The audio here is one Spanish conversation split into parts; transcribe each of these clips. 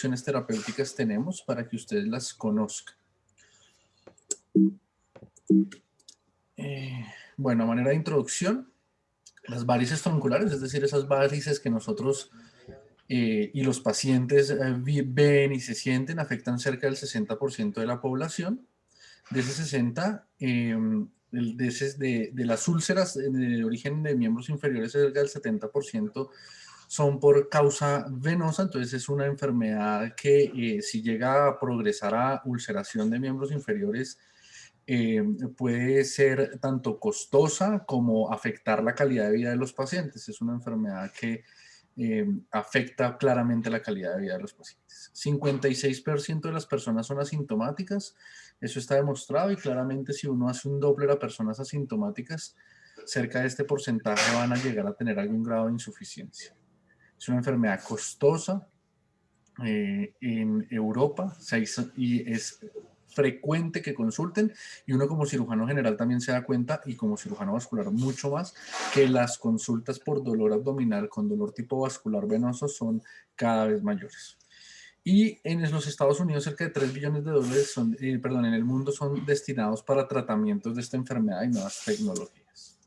opciones terapéuticas tenemos para que ustedes las conozcan. Bueno, a manera de introducción, las varices tronculares, es decir, esas varices que nosotros y los pacientes ven y se sienten, afectan cerca del 60% de la población. De ese 60, de las úlceras de origen de miembros inferiores, cerca del 70% son por causa venosa. Entonces es una enfermedad que si llega a progresar a ulceración de miembros inferiores, puede ser tanto costosa como afectar la calidad de vida de los pacientes. Es una enfermedad que afecta claramente la calidad de vida de los pacientes. 56% de las personas son asintomáticas, eso está demostrado, y claramente si uno hace un Doppler a personas asintomáticas, cerca de este porcentaje van a llegar a tener algún grado de insuficiencia. Es una enfermedad costosa en Europa, y es frecuente que consulten, y uno como cirujano general también se da cuenta, y como cirujano vascular mucho más, que las consultas por dolor abdominal con dolor tipo vascular venoso son cada vez mayores. Y en los Estados Unidos cerca de 3 billones de dólares en el mundo son destinados para tratamientos de esta enfermedad y nuevas tecnologías.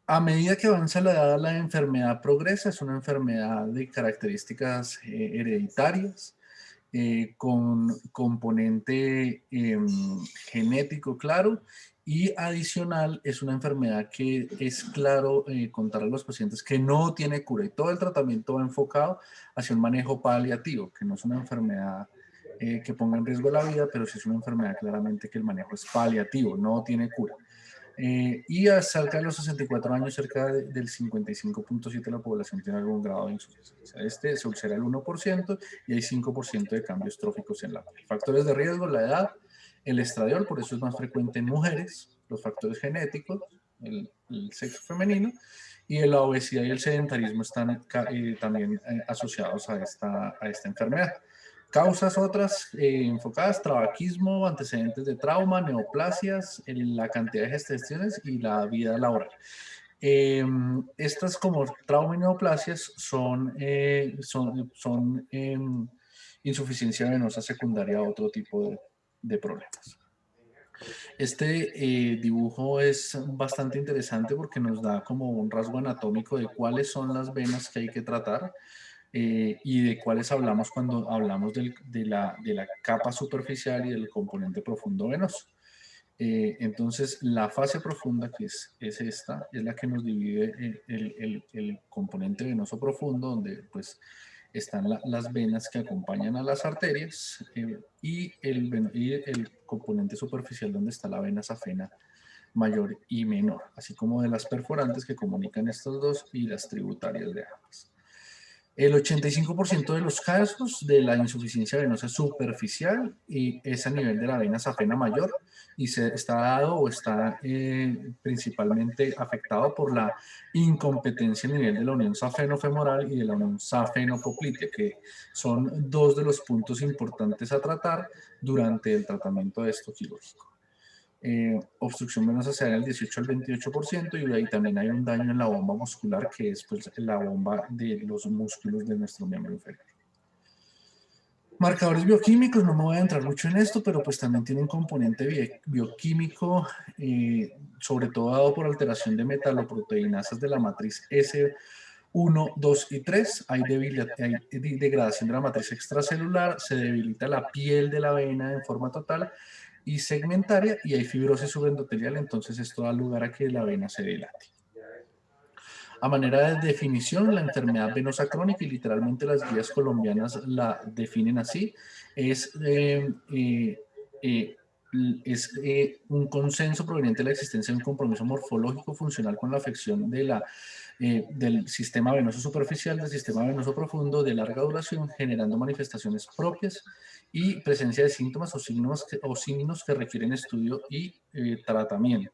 A medida que avanza la edad, la enfermedad progresa. Es una enfermedad de características hereditarias, con componente genético claro, y adicional es una enfermedad que es claro contar a los pacientes que no tiene cura, y todo el tratamiento va enfocado hacia un manejo paliativo, que no es una enfermedad que ponga en riesgo la vida, pero sí es una enfermedad claramente que el manejo es paliativo, no tiene cura. Y cerca de los 64 años, cerca del 55.7% de la población tiene algún grado de insuficiencia. Este se ulcera el 1% y hay 5% de cambios tróficos en la piel. Factores de riesgo: la edad, el estradiol, por eso es más frecuente en mujeres, los factores genéticos, el sexo femenino, y la obesidad y el sedentarismo están también asociados a esta enfermedad. Causas otras enfocadas: tabaquismo, antecedentes de trauma, neoplasias, la cantidad de gestaciones y la vida laboral. Estas, como trauma y neoplasias, son insuficiencia venosa secundaria a otro tipo de problemas. Este dibujo es bastante interesante porque nos da como un rasgo anatómico de cuáles son las venas que hay que tratar, y de cuáles hablamos cuando hablamos de la capa superficial y del componente profundo venoso. Entonces, la fase profunda, que es esta, es la que nos divide el componente venoso profundo, donde pues están las venas que acompañan a las arterias, y el componente superficial, donde está la vena safena mayor y menor, así como de las perforantes que comunican estos dos, y las tributarias de ambas. El 85% de los casos de la insuficiencia venosa superficial y es a nivel de la vena safena mayor, y está dado o está principalmente afectado por la incompetencia a nivel de la unión safeno-femoral y de la unión safeno-poplitea, que son dos de los puntos importantes a tratar durante el tratamiento de esto quirúrgico. Obstrucción venosa se da en el 18 al 28%, y ahí también hay un daño en la bomba muscular, que es pues, la bomba de los músculos de nuestro miembro inferior. Marcadores bioquímicos: no me voy a entrar mucho en esto, pero pues también tiene un componente bioquímico, sobre todo dado por alteración de metaloproteinasas de la matriz S1, 2 y 3. Hay degradación de la matriz extracelular, se debilita la piel de la vena en forma total y segmentaria, y hay fibrosis subendotelial. Entonces esto da lugar a que la vena se dilate. A manera de definición, la enfermedad venosa crónica, y literalmente las guías colombianas la definen así, es un consenso proveniente de la existencia de un compromiso morfológico funcional con la afección del sistema venoso superficial, del sistema venoso profundo de larga duración, generando manifestaciones propias y presencia de síntomas o signos que requieren estudio y tratamiento.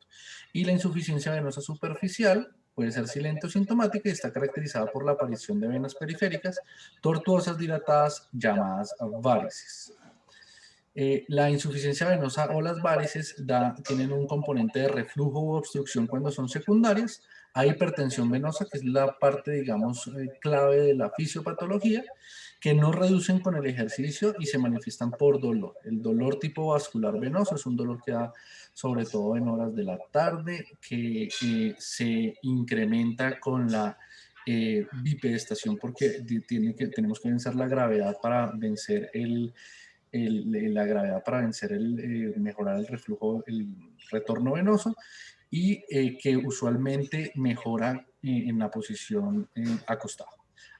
Y la insuficiencia venosa superficial puede ser silente o sintomática, y está caracterizada por la aparición de venas periféricas tortuosas dilatadas, llamadas varices. La insuficiencia venosa o las varices tienen un componente de reflujo u obstrucción cuando son secundarias, Hay hipertensión venosa, que es la parte, digamos, clave de la fisiopatología, que no reducen con el ejercicio y se manifiestan por dolor. El dolor tipo vascular venoso es un dolor que da sobre todo en horas de la tarde, que se incrementa con la bipedestación porque tenemos que vencer la gravedad para vencer la gravedad para vencer mejorar el reflujo, el retorno venoso y que usualmente mejora en la posición acostado.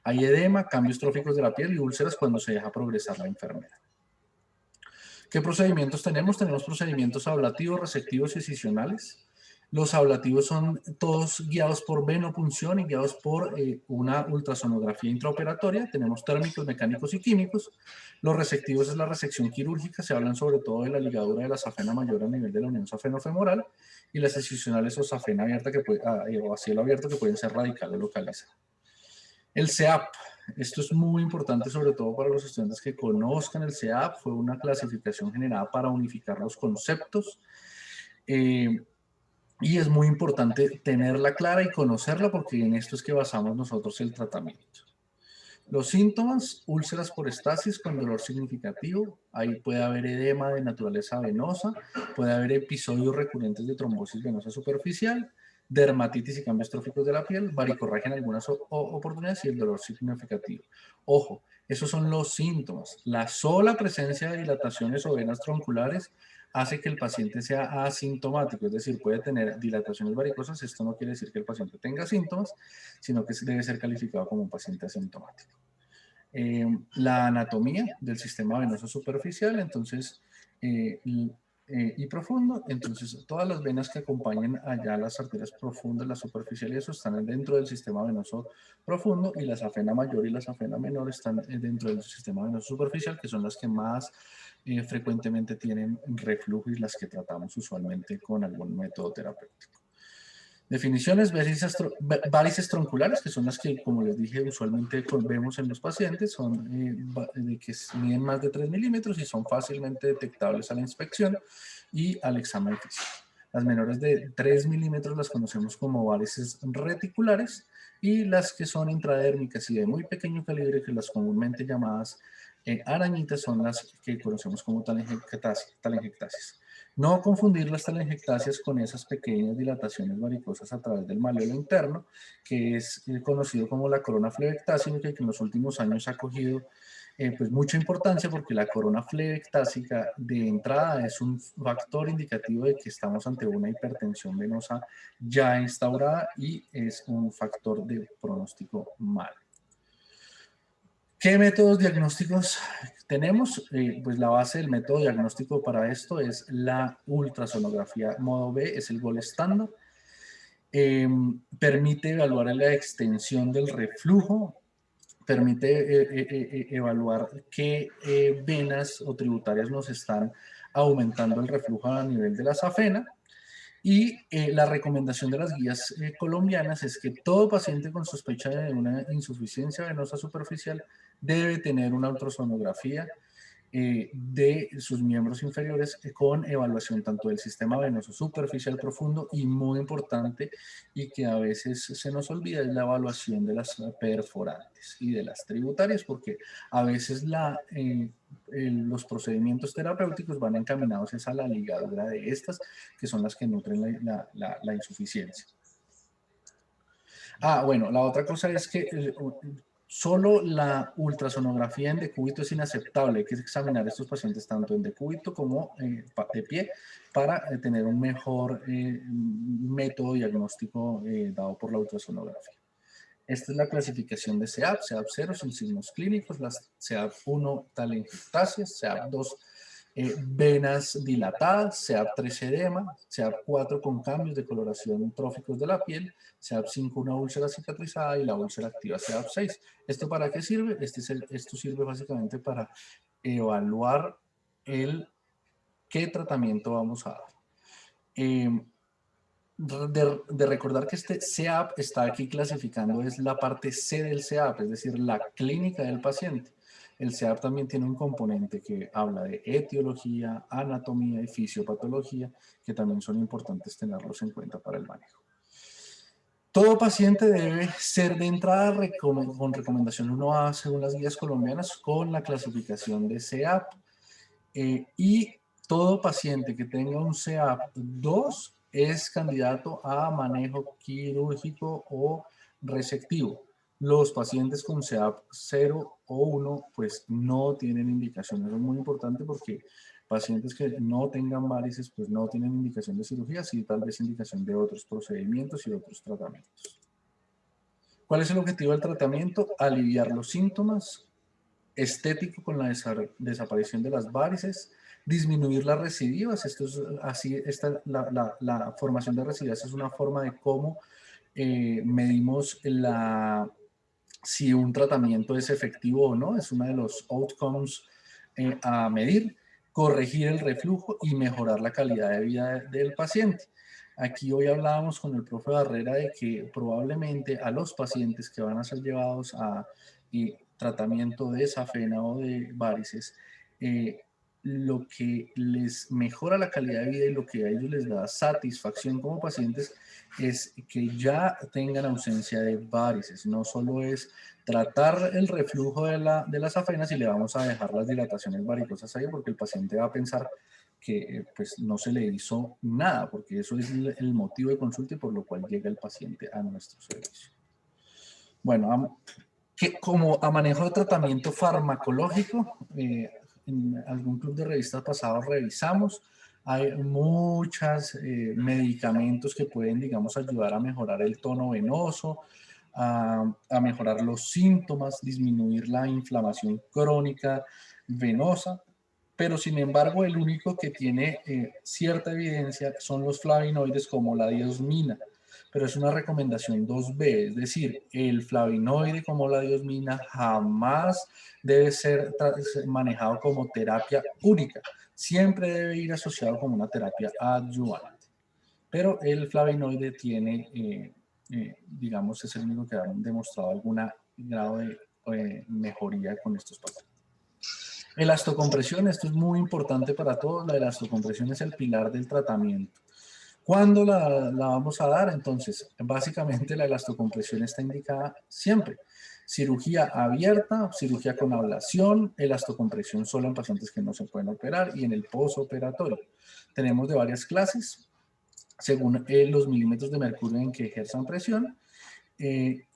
Hay edema, cambios tróficos de la piel y úlceras cuando se deja progresar la enfermedad. ¿Qué procedimientos tenemos? Tenemos procedimientos ablativos, resectivos y excisionales. Los ablativos son todos guiados por venopunción y guiados por una ultrasonografía intraoperatoria. Tenemos térmicos, mecánicos y químicos. Los resectivos es la resección quirúrgica. Se hablan sobre todo de la ligadura de la safena mayor a nivel de la unión safenofemoral. Y las excisionales o safena abierta o a cielo abierto que pueden ser radical o localizadas. El CEAP, esto es muy importante sobre todo para los estudiantes que conozcan el CEAP, fue una clasificación generada para unificar los conceptos y es muy importante tenerla clara y conocerla porque en esto es que basamos nosotros el tratamiento. Los síntomas, úlceras por estasis con dolor significativo, ahí puede haber edema de naturaleza venosa, puede haber episodios recurrentes de trombosis venosa superficial, dermatitis y cambios tróficos de la piel, varicorragia en algunas oportunidades y el dolor significativo. Ojo, esos son los síntomas. La sola presencia de dilataciones o venas tronculares hace que el paciente sea asintomático, es decir, puede tener dilataciones varicosas. Esto no quiere decir que el paciente tenga síntomas, sino que debe ser calificado como un paciente asintomático. La anatomía del sistema venoso superficial, entonces, y profundo, entonces todas las venas que acompañan allá las arterias profundas, las superficiales, eso están dentro del sistema venoso profundo y la safena mayor y la safena menor están dentro del sistema venoso superficial, que son las que más frecuentemente tienen reflujo y las que tratamos usualmente con algún método terapéutico. Definiciones, varices tronculares, que son las que, como les dije, usualmente vemos en los pacientes, son de que miden más de 3 milímetros y son fácilmente detectables a la inspección y al examen físico. Las menores de 3 milímetros las conocemos como varices reticulares y las que son intradérmicas y de muy pequeño calibre, que las comúnmente llamadas arañitas, son las que conocemos como telangiectasias. No confundir las telangiectasias con esas pequeñas dilataciones varicosas a través del malleolo interno, que es conocido como la corona flebectásica, que en los últimos años ha cogido pues mucha importancia porque la corona flebectásica de entrada es un factor indicativo de que estamos ante una hipertensión venosa ya instaurada y es un factor de pronóstico malo. ¿Qué métodos diagnósticos tenemos? Pues la base del método diagnóstico para esto es la ultrasonografía modo B, es el gol estándar. Permite evaluar la extensión del reflujo, permite evaluar qué venas o tributarias nos están aumentando el reflujo a nivel de la safena. Y la recomendación de las guías colombianas es que todo paciente con sospecha de una insuficiencia venosa superficial debe tener una ultrasonografía de sus miembros inferiores con evaluación tanto del sistema venoso superficial profundo y muy importante y que a veces se nos olvida es la evaluación de las perforantes y de las tributarias porque a veces los procedimientos terapéuticos van encaminados a la ligadura de estas que son las que nutren la insuficiencia. Bueno, la otra cosa es que solo la ultrasonografía en decúbito es inaceptable. Hay que examinar a estos pacientes tanto en decúbito como de pie para tener un mejor método diagnóstico dado por la ultrasonografía. Esta es la clasificación de CEAP, CEAP 0 sin signos clínicos, las CEAP 1 telangiectasias, CEAP 2 venas dilatadas, CEAP 3 edema, CEAP 4 con cambios de coloración tróficos de la piel, CEAP 5 una úlcera cicatrizada y la úlcera activa CEAP 6. ¿Esto para qué sirve? Esto sirve básicamente para evaluar qué tratamiento vamos a dar. De recordar que este CEAP está aquí clasificando es la parte C del CEAP, es decir, la clínica del paciente. El CEAP también tiene un componente que habla de etiología, anatomía y fisiopatología, que también son importantes tenerlos en cuenta para el manejo. Todo paciente debe ser de entrada con recomendación 1A según las guías colombianas con la clasificación de CEAP. Y todo paciente que tenga un CEAP 2 es candidato a manejo quirúrgico o resectivo. Los pacientes con CEAP 0 o 1 pues no tienen indicación. Eso es muy importante porque pacientes que no tengan varices pues no tienen indicación de cirugía, sí tal vez indicación de otros procedimientos y otros tratamientos. ¿Cuál es el objetivo del tratamiento? Aliviar los síntomas, estético con la desaparición de las varices, disminuir las recidivas. Esto es así, la formación de recidivas es una forma de cómo medimos si un tratamiento es efectivo o no, es uno de los outcomes a medir, corregir el reflujo y mejorar la calidad de vida del paciente. Aquí hoy hablábamos con el profe Barrera de que probablemente a los pacientes que van a ser llevados a tratamiento de safena o de varices, lo que les mejora la calidad de vida y lo que a ellos les da satisfacción como pacientes es que ya tengan ausencia de varices. No solo es tratar el reflujo de las safenas y le vamos a dejar las dilataciones varicosas ahí porque el paciente va a pensar que pues no se le hizo nada, porque eso es el motivo de consulta y por lo cual llega el paciente a nuestro servicio. Bueno, como a manejo de tratamiento farmacológico, en algún club de revistas pasados revisamos, hay muchos medicamentos que pueden, digamos, ayudar a mejorar el tono venoso, a mejorar los síntomas, disminuir la inflamación crónica venosa, pero sin embargo el único que tiene cierta evidencia son los flavonoides como la diosmina, pero es una recomendación 2B, es decir, el flavonoide como la diosmina jamás debe ser manejado como terapia única, siempre debe ir asociado como una terapia adyuvante. Pero el flavonoide tiene, digamos, es el único que ha demostrado algún grado de mejoría con estos pacientes. Elastocompresión, esto es muy importante para todos, la elastocompresión es el pilar del tratamiento. ¿Cuándo la vamos a dar? Entonces, básicamente la elastocompresión está indicada siempre. Cirugía abierta, cirugía con ablación, elastocompresión solo en pacientes que no se pueden operar y en el postoperatorio. Tenemos de varias clases, según los milímetros de mercurio en que ejerzan presión.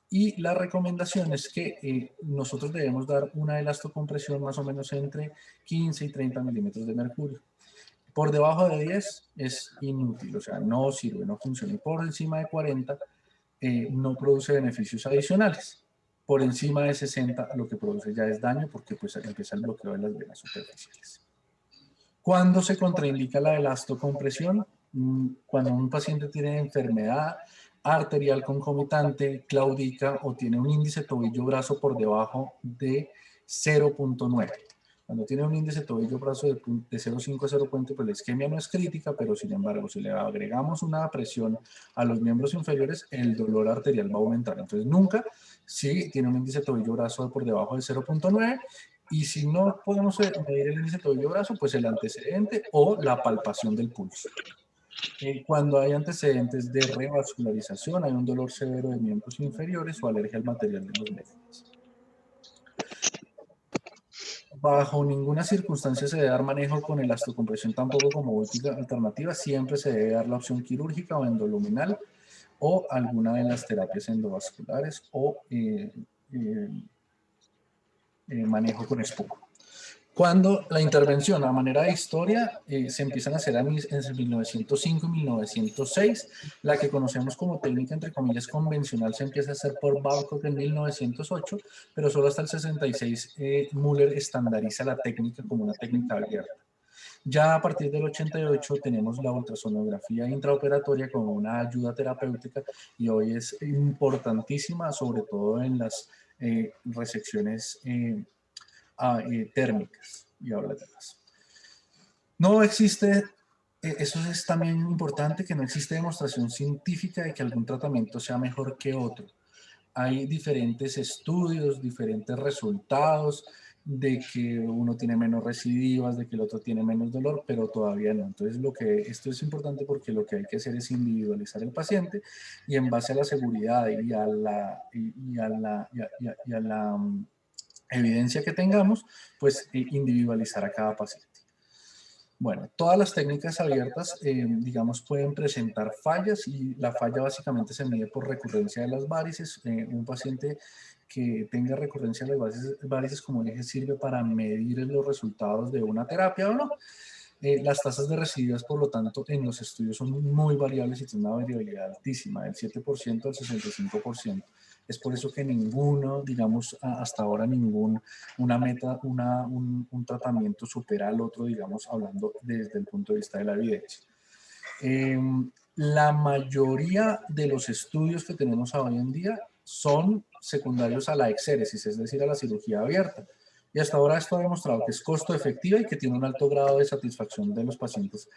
Y la recomendación es que nosotros debemos dar una elastocompresión más o menos entre 15 y 30 milímetros de mercurio. Por debajo de 10 es inútil, o sea, no sirve, no funciona. Y por encima de 40 no produce beneficios adicionales. Por encima de 60 lo que produce ya es daño porque pues empieza el bloqueo de las venas superficiales. ¿Cuándo se contraindica la elastocompresión? Cuando un paciente tiene enfermedad arterial concomitante, claudica o tiene un índice tobillo-brazo por debajo de 0.9. Cuando tiene un índice tobillo-brazo de 0.5 a 0.0, pues la isquemia no es crítica, pero sin embargo, si le agregamos una presión a los miembros inferiores, el dolor arterial va a aumentar. Entonces, nunca, si tiene un índice tobillo-brazo por debajo de 0.9, y si no podemos medir el índice tobillo-brazo, pues el antecedente o la palpación del pulso. Cuando hay antecedentes de revascularización, hay un dolor severo de miembros inferiores o alergia al material de los médicos. Bajo ninguna circunstancia se debe dar manejo con elastocompresión, tampoco como última alternativa. Siempre se debe dar la opción quirúrgica o endoluminal o alguna de las terapias endovasculares o manejo con espuma. Cuando la intervención a manera de historia se empiezan a hacer en 1905 y 1906, la que conocemos como técnica entre comillas convencional se empieza a hacer por Babcock en 1908, pero solo hasta el 66 Müller estandariza la técnica como una técnica abierta. Ya a partir del 88 tenemos la ultrasonografía intraoperatoria como una ayuda terapéutica y hoy es importantísima, sobre todo en las resecciones térmicas y ablativas. No existe, eso es también importante, que no existe demostración científica de que algún tratamiento sea mejor que otro. Hay diferentes estudios, diferentes resultados de que uno tiene menos recidivas, de que el otro tiene menos dolor, pero todavía no. Entonces, esto es importante porque lo que hay que hacer es individualizar el paciente y en base a la seguridad y a la evidencia que tengamos, pues individualizar a cada paciente. Bueno, todas las técnicas abiertas, digamos, pueden presentar fallas y la falla básicamente se mide por recurrencia de las varices. Un paciente que tenga recurrencia de las varices, como dije, sirve para medir los resultados de una terapia o no. Las tasas de residuos, por lo tanto, en los estudios son muy variables y tienen una variabilidad altísima, del 7% al 65%. Es por eso que ninguno, digamos, hasta ahora un tratamiento supera al otro, digamos, hablando desde el punto de vista de la evidencia. La mayoría de los estudios que tenemos hoy en día son secundarios a la exéresis, es decir, a la cirugía abierta. Y hasta ahora esto ha demostrado que es costo efectiva y que tiene un alto grado de satisfacción de los pacientes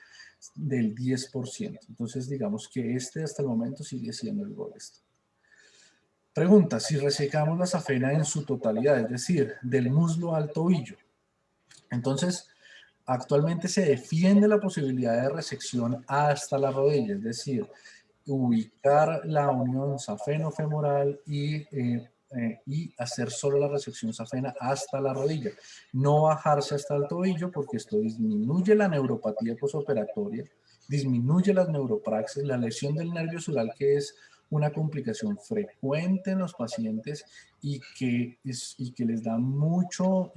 del 10%. Entonces, digamos que hasta el momento sigue siendo el gol. Pregunta, si resecamos la safena en su totalidad, es decir, del muslo al tobillo. Entonces, actualmente se defiende la posibilidad de resección hasta la rodilla, es decir, ubicar la unión safeno-femoral y hacer solo la resección safena hasta la rodilla. No bajarse hasta el tobillo porque esto disminuye la neuropatía posoperatoria, disminuye las neuropraxias, la lesión del nervio sural, que es una complicación frecuente en los pacientes y que les da mucho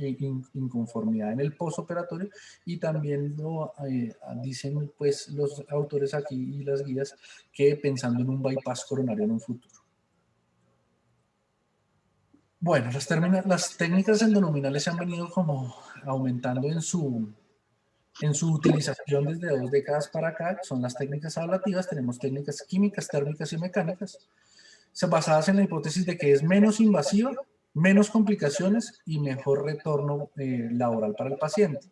inconformidad en el posoperatorio, y también lo dicen pues los autores aquí y las guías que pensando en un bypass coronario en un futuro. Bueno, las técnicas endonominales se han venido como aumentando en su utilización desde 2 décadas para acá. Son las técnicas ablativas. Tenemos técnicas químicas, térmicas y mecánicas, basadas en la hipótesis de que es menos invasiva, menos complicaciones y mejor retorno laboral para el paciente.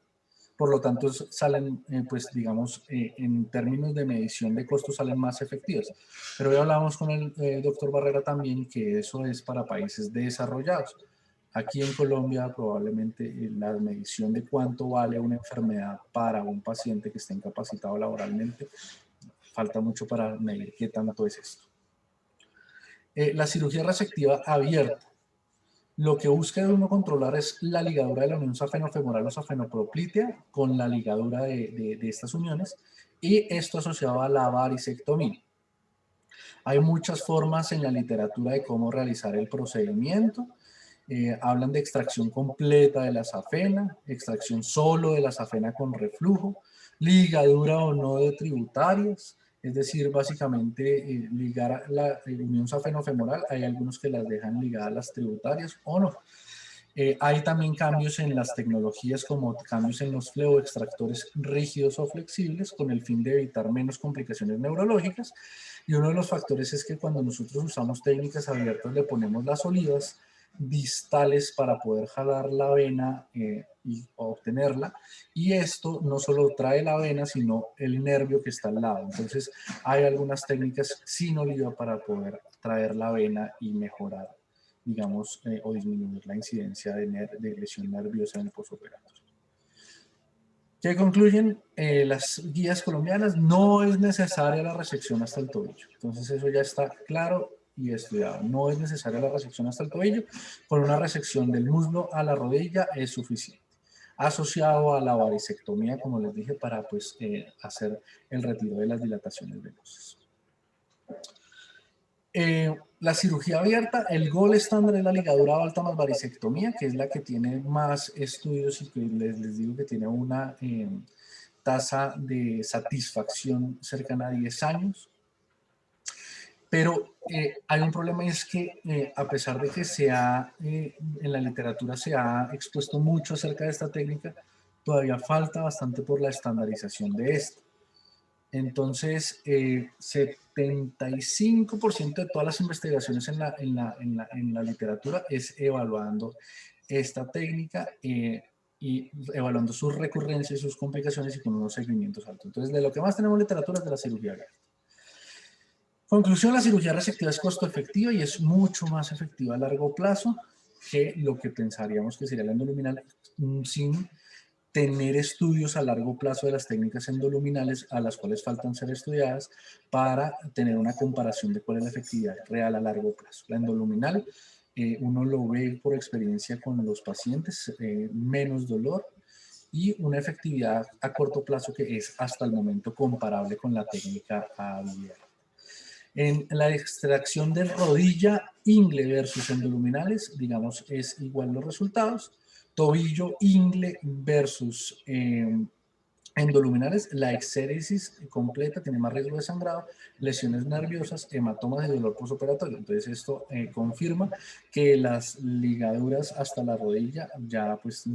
Por lo tanto, salen, pues digamos, en términos de medición de costos, salen más efectivas. Pero hoy hablamos con el doctor Barrera también que eso es para países desarrollados. Aquí en Colombia probablemente la medición de cuánto vale una enfermedad para un paciente que esté incapacitado laboralmente, falta mucho para medir qué tanto es esto. La cirugía resectiva abierta. Lo que busca uno controlar es la ligadura de la unión safenofemoral o safenoproplitea con la ligadura de estas uniones, y esto asociado a la varicectomía. Hay muchas formas en la literatura de cómo realizar el procedimiento. Hablan de extracción completa de la safena, extracción solo de la safena con reflujo, ligadura o no de tributarias, es decir, básicamente ligar la unión safenofemoral. Hay algunos que las dejan ligadas a las tributarias o no. Hay también cambios en las tecnologías, como cambios en los fleoextractores rígidos o flexibles, con el fin de evitar menos complicaciones neurológicas. Y uno de los factores es que cuando nosotros usamos técnicas abiertas le ponemos las olivas distales para poder jalar la vena y obtenerla, y esto no solo trae la vena sino el nervio que está al lado. Entonces hay algunas técnicas sin oliva para poder traer la vena y mejorar, digamos, o disminuir la incidencia de lesión nerviosa en el postoperatorio. ¿Qué concluyen las guías colombianas? No es necesaria la resección hasta el tobillo. Entonces eso ya está claro y estudiado. No es necesaria la resección hasta el tobillo. Con una resección del muslo a la rodilla es suficiente. Asociado a la varicectomía, como les dije, para pues, hacer el retiro de las dilataciones venosas. La cirugía abierta, el gol estándar es la ligadura alta más varicectomía, que es la que tiene más estudios y que les digo que tiene una tasa de satisfacción cercana a 10 años. Pero hay un problema, y es que a pesar de que en la literatura se ha expuesto mucho acerca de esta técnica, todavía falta bastante por la estandarización de esta. Entonces, 75% de todas las investigaciones en la literatura es evaluando esta técnica y evaluando sus recurrencias y sus complicaciones y con unos seguimientos altos. Entonces, de lo que más tenemos literatura es de la cirugía abierta. Conclusión, la cirugía resectiva es costo efectiva y es mucho más efectiva a largo plazo. que lo que pensaríamos que sería la endoluminal, sin tener estudios a largo plazo de las técnicas endoluminales a las cuales faltan ser estudiadas para tener una comparación de cuál es la efectividad real a largo plazo. La endoluminal, uno lo ve por experiencia con los pacientes, menos dolor y una efectividad a corto plazo que es hasta el momento comparable con la técnica abierta. En la extracción de rodilla, ingle versus endoluminales, digamos, es igual los resultados. Tobillo, ingle versus endoluminales, la exéresis completa tiene más riesgo de sangrado, lesiones nerviosas, hematomas y dolor postoperatorio. Entonces esto confirma que las ligaduras hasta la rodilla ya pues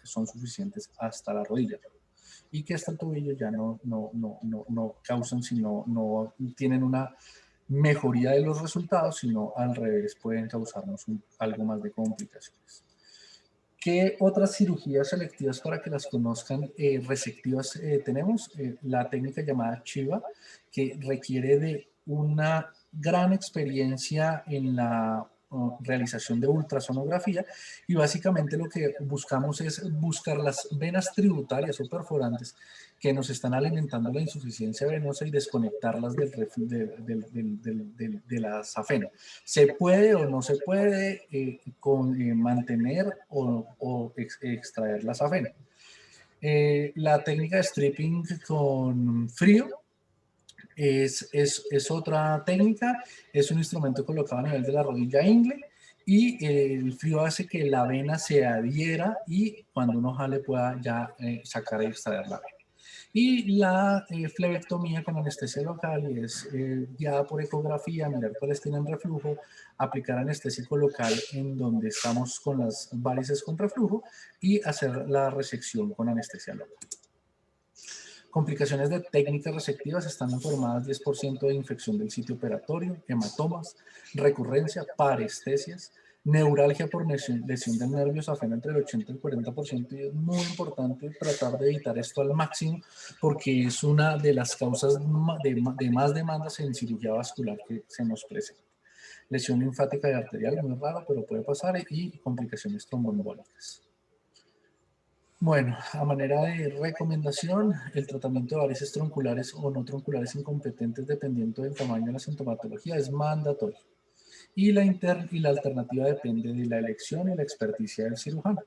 son suficientes hasta la rodilla y que hasta el tobillo ya no causan, sino no tienen una mejoría de los resultados, sino al revés, pueden causarnos algo más de complicaciones. ¿Qué otras cirugías selectivas para que las conozcan resectivas tenemos? La técnica llamada Chiva, que requiere de una gran experiencia en la realización de ultrasonografía y básicamente lo que buscamos es buscar las venas tributarias o perforantes que nos están alimentando la insuficiencia venosa y desconectarlas de la safena. ¿Se puede o no se puede mantener o extraer la safena? La técnica de stripping con frío es otra técnica, es un instrumento colocado a nivel de la rodilla ingle y el frío hace que la vena se adhiera y cuando uno jale pueda ya sacar y extraer la vena. Y la flebectomía con anestesia local es guiada por ecografía, mirar cuáles tienen reflujo, aplicar anestésico local en donde estamos con las varices con reflujo y hacer la resección con anestesia local. Complicaciones de técnicas resectivas están informadas 10% de infección del sitio operatorio, hematomas, recurrencia, parestesias, neuralgia por lesión del nervio safeno entre el 80 y el 40%, y es muy importante tratar de evitar esto al máximo porque es una de las causas de más demandas en cirugía vascular que se nos presenta. Lesión linfática y arterial, muy rara, pero puede pasar, y complicaciones tromboembólicas. Bueno, a manera de recomendación, el tratamiento de varices tronculares o no tronculares incompetentes, dependiendo del tamaño de la sintomatología, es mandatorio. Y la alternativa depende de la elección y la experticia del cirujano.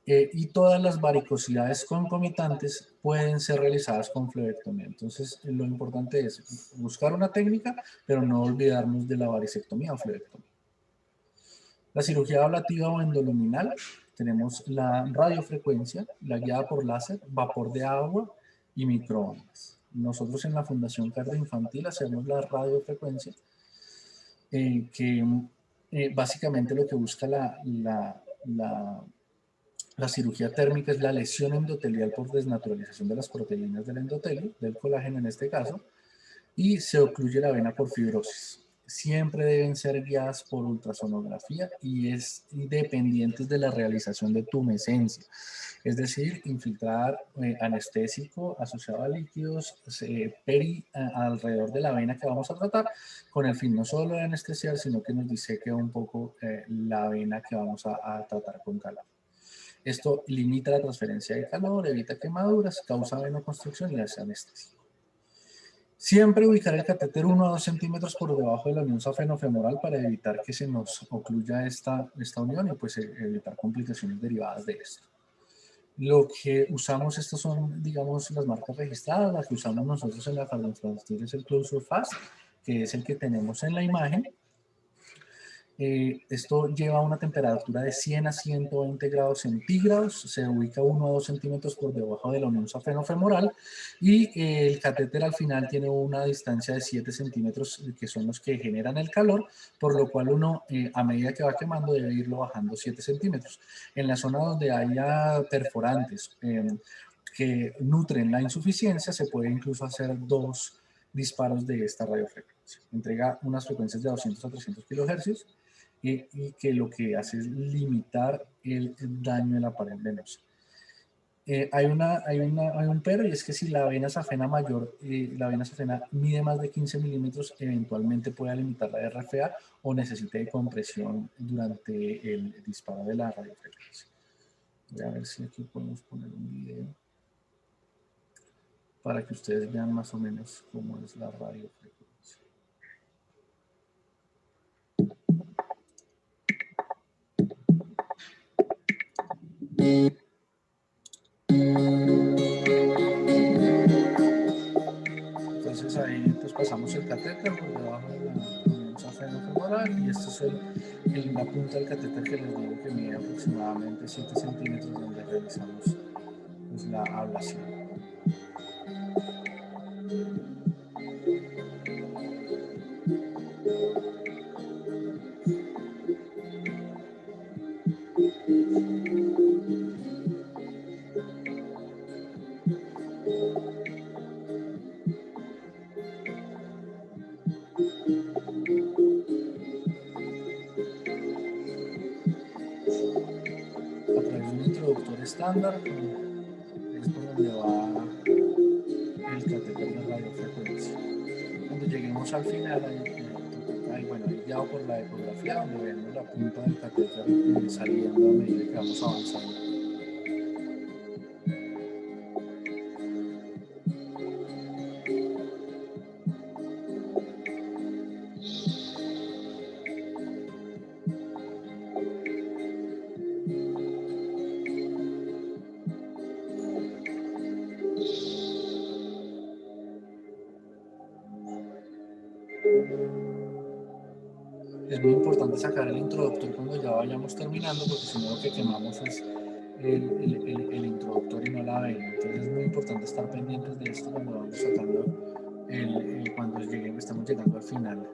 Y todas las varicosidades concomitantes pueden ser realizadas con flebectomía. Entonces, lo importante es buscar una técnica, pero no olvidarnos de la varicectomía o flebectomía. La cirugía ablativa o endoluminal, tenemos la radiofrecuencia, la guiada por láser, vapor de agua y microondas. Nosotros en la Fundación Cardioinfantil hacemos la radiofrecuencia, que básicamente lo que busca la cirugía térmica es la lesión endotelial por desnaturalización de las proteínas del endotelio, del colágeno en este caso, y se ocluye la vena por fibrosis. Siempre deben ser guiadas por ultrasonografía y dependientes de la realización de tumescencia, es decir, infiltrar anestésico asociado a líquidos alrededor de la vena que vamos a tratar, con el fin no solo de anestesiar, sino que nos diseque un poco la vena que vamos a tratar con calor. Esto limita la transferencia de calor, evita quemaduras, causa venoconstricción y hace anestesia. Siempre ubicar el catéter 1 a 2 centímetros por debajo de la unión safeno-femoral para evitar que se nos ocluya esta unión y pues evitar complicaciones derivadas de esto. Lo que usamos, estas son, digamos, las marcas registradas. La que usamos nosotros en la Cardioinfantil es el Closure Fast, que es el que tenemos en la imagen. Esto lleva una temperatura de 100 a 120 grados centígrados, se ubica 1 a 2 centímetros por debajo de la unión safeno-femoral y el catéter al final tiene una distancia de 7 centímetros que son los que generan el calor, por lo cual uno a medida que va quemando debe irlo bajando 7 centímetros. En la zona donde haya perforantes que nutren la insuficiencia se puede incluso hacer 2 disparos de esta radiofrecuencia. Entrega unas frecuencias de 200 a 300 kilohercios y que lo que hace es limitar el daño de la pared venosa. Hay un pero, y es que si la vena safena mayor, la vena safena mide más de 15 milímetros, eventualmente puede limitar la RFA o necesite de compresión durante el disparo de la radiofrecuencia. Voy a ver si aquí podemos poner un video para que ustedes vean más o menos cómo es la radiofrecuencia. Entonces ahí pues pasamos el catéter por debajo de la safena femoral y este es la punta del catéter que les digo que mide aproximadamente 7 centímetros donde realizamos pues, la ablación. A través de un introductor estándar es por donde va el catéter de radiofrecuencia. Cuando lleguemos al final, bueno, ahí guiado por la ecografía, donde vemos la punta del catéter saliendo a medida que vamos avanzando. Es muy importante sacar el introductor cuando ya vayamos terminando, porque si no lo que quemamos es el introductor y no la vena. Entonces es muy importante estar pendientes de esto cuando vamos sacando cuando estamos llegando al final.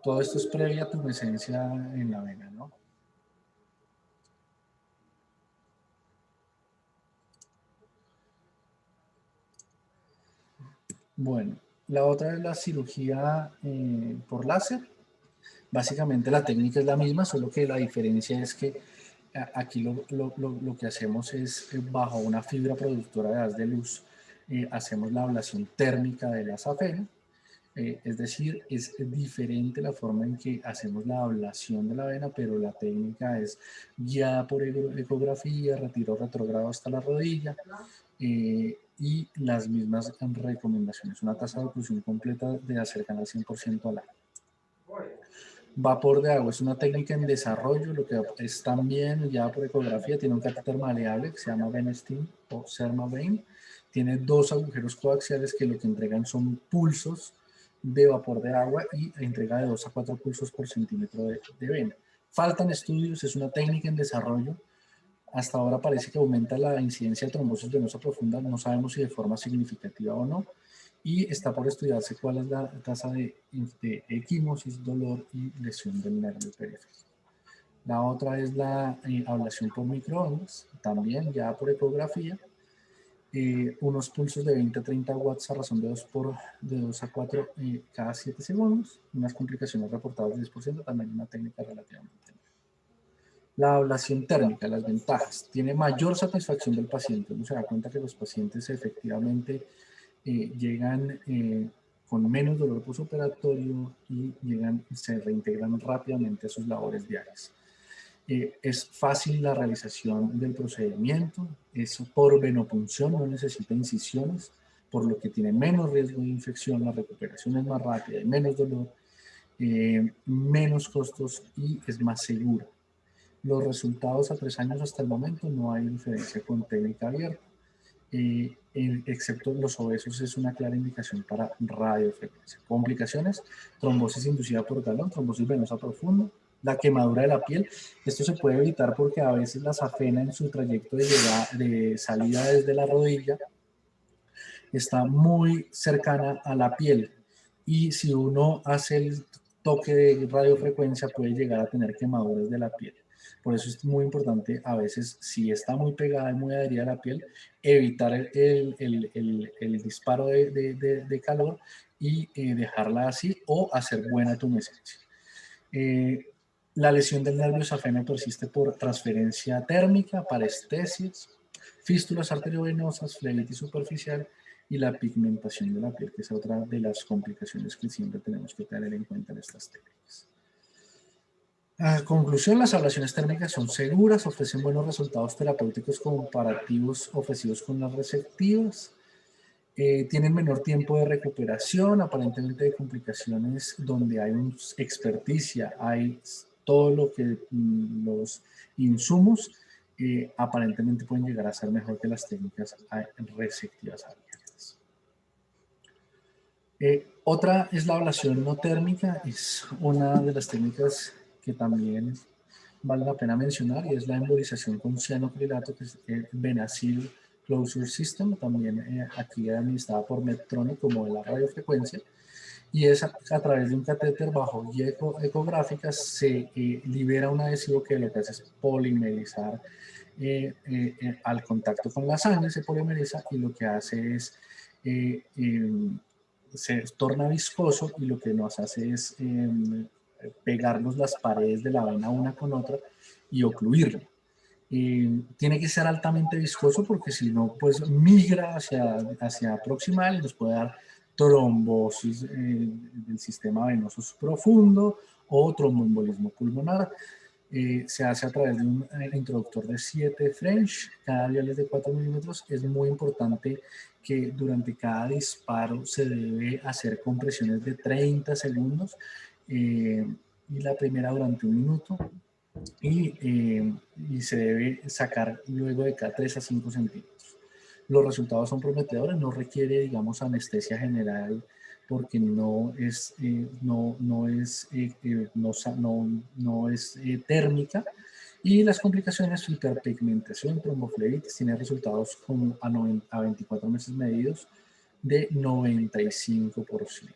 Todo esto es previa a tumescencia en la vena, ¿no? Bueno, la otra es la cirugía por láser. Básicamente la técnica es la misma, solo que la diferencia es que aquí lo que hacemos es bajo una fibra productora de haz de luz, hacemos la ablación térmica de la safena. Es decir, es diferente la forma en que hacemos la ablación de la vena, pero la técnica es guiada por ecografía, retiro retrogrado hasta la rodilla y las mismas recomendaciones. Una tasa de oclusión completa de cercana al 100% al año. Vapor de agua es una técnica en desarrollo, lo que es también ya por ecografía, tiene un catéter maleable que se llama Venestein o Serma-Vein, tiene dos agujeros coaxiales que lo que entregan son pulsos de vapor de agua y entrega de 2 a 4 pulsos por centímetro de vena. Faltan estudios, es una técnica en desarrollo, hasta ahora parece que aumenta la incidencia de trombosis venosa profunda, no sabemos si de forma significativa o no, y está por estudiarse cuál es la tasa de equimosis, dolor y lesión del nervio periférico. La otra es la ablación por microondas, también ya por ecografía, unos pulsos de 20 a 30 watts a razón de 2 a 4 cada 7 segundos, unas complicaciones reportadas de 10%, también una técnica relativamente nueva. La ablación térmica, las ventajas, tiene mayor satisfacción del paciente. Uno se da cuenta que los pacientes efectivamente llegan con menos dolor postoperatorio y se reintegran rápidamente a sus labores diarias. Es fácil la realización del procedimiento, es por venopunción, no necesita incisiones, por lo que tiene menos riesgo de infección, la recuperación es más rápida, hay menos dolor, menos costos y es más segura. Los resultados a 3 años hasta el momento no hay diferencia con técnica abierta. Excepto los obesos es una clara indicación para radiofrecuencia. Complicaciones, trombosis inducida por galón, trombosis venosa profunda, la quemadura de la piel. Esto se puede evitar porque a veces la safena en su trayecto de salida desde la rodilla está muy cercana a la piel y si uno hace el toque de radiofrecuencia puede llegar a tener quemaduras de la piel. Por eso es muy importante a veces, si está muy pegada y muy adherida a la piel, evitar el disparo de calor y dejarla así o hacer buena tumescencia. La lesión del nervio safena persiste por transferencia térmica, parestesias, fístulas arteriovenosas, flebitis superficial y la pigmentación de la piel, que es otra de las complicaciones que siempre tenemos que tener en cuenta en estas técnicas. A conclusión, las ablaciones térmicas son seguras, ofrecen buenos resultados terapéuticos comparativos ofrecidos con las resectivas, tienen menor tiempo de recuperación, aparentemente de complicaciones donde hay experticia, hay todo lo que los insumos aparentemente pueden llegar a ser mejor que las técnicas resectivas abiertas. Otra es la ablación no térmica, es una de las técnicas que también vale la pena mencionar y es la embolización con cianocrilato, que es el Benazil Closure System, también aquí administrada por Medtronic como de la radiofrecuencia, y es a través de un catéter bajo guía ecográfica se libera un adhesivo que lo que hace es polimerizar al contacto con la sangre, se polimeriza y lo que hace es se torna viscoso y lo que nos hace es pegarnos las paredes de la vena una con otra y ocluirla. Tiene que ser altamente viscoso porque si no, pues migra hacia proximal y nos puede dar trombosis del sistema venoso profundo o tromboembolismo pulmonar. Se hace a través de un introductor de 7 French, cada vial es de 4 milímetros. Es muy importante que durante cada disparo se debe hacer compresiones de 30 segundos y la primera durante 1 minuto y se debe sacar luego de cada 3 a 5 centímetros. Los resultados son prometedores, no requiere, digamos, anestesia general porque no es térmica, y las complicaciones, hiperpigmentación, tromboflebitis, tiene resultados como a 24 meses medidos de 95%.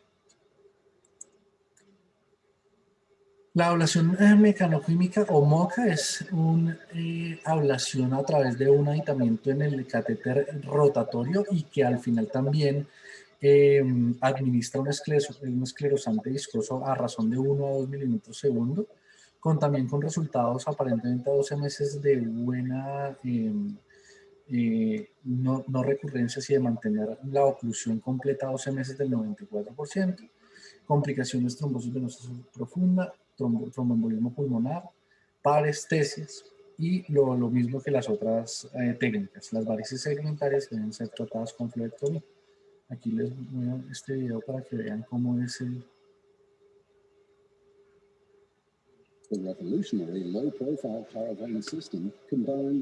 La ablación mecanoquímica o MOCA es una ablación a través de un aditamiento en el catéter rotatorio y que al final también administra un esclerosante viscoso a razón de 1 a 2 milímetros segundo, también con resultados aparentemente a 12 meses de buena no recurrencias y de mantener la oclusión completa a 12 meses del 94%, complicaciones trombosis venosa profunda, tromboembolismo pulmonar, parestesias y lo mismo que las otras técnicas. Las varices segmentarias deben ser tratadas con fluorectomía. Aquí les voy a este video para que vean cómo es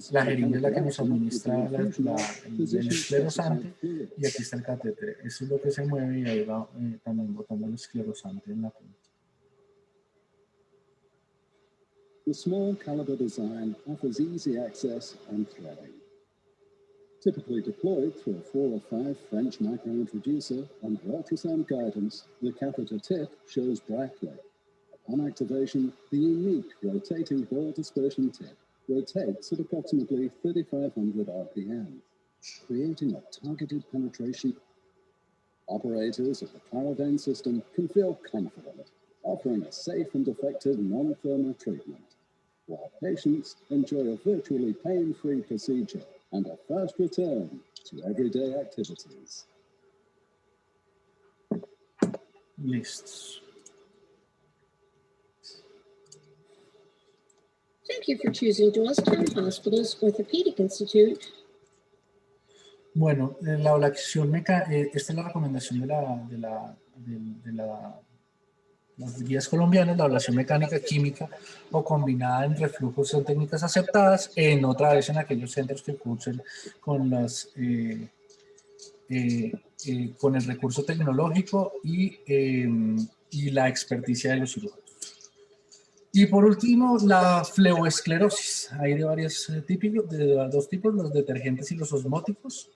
la jeringa es la que nos administra el esclerosante y aquí está el catéter. Eso es lo que se mueve y ahí va también botando el esclerosante en la punta. The small caliber design offers easy access and threading. Typically deployed through a 4 or 5 French microintroducer under ultrasound guidance, the catheter tip shows brightly. On activation, the unique rotating ball dispersion tip rotates at approximately 3,500 RPM, creating a targeted penetration. Operators of the Claravane system can feel confident, offering a safe and effective non-thermal treatment, while patients enjoy a virtually pain-free procedure and a fast return to everyday activities. Listos. Thank you for choosing Doylestown Hospital's Orthopedic Institute. Bueno, la ablación mecánica, esta es la recomendación de las guías colombianas. La ablación mecánica, química o combinada en reflujos son técnicas aceptadas otra vez en aquellos centros que cursen con con el recurso tecnológico y la experticia de los cirujanos. Y por último, la fleoesclerosis. Hay de dos tipos, los detergentes y los osmóticos.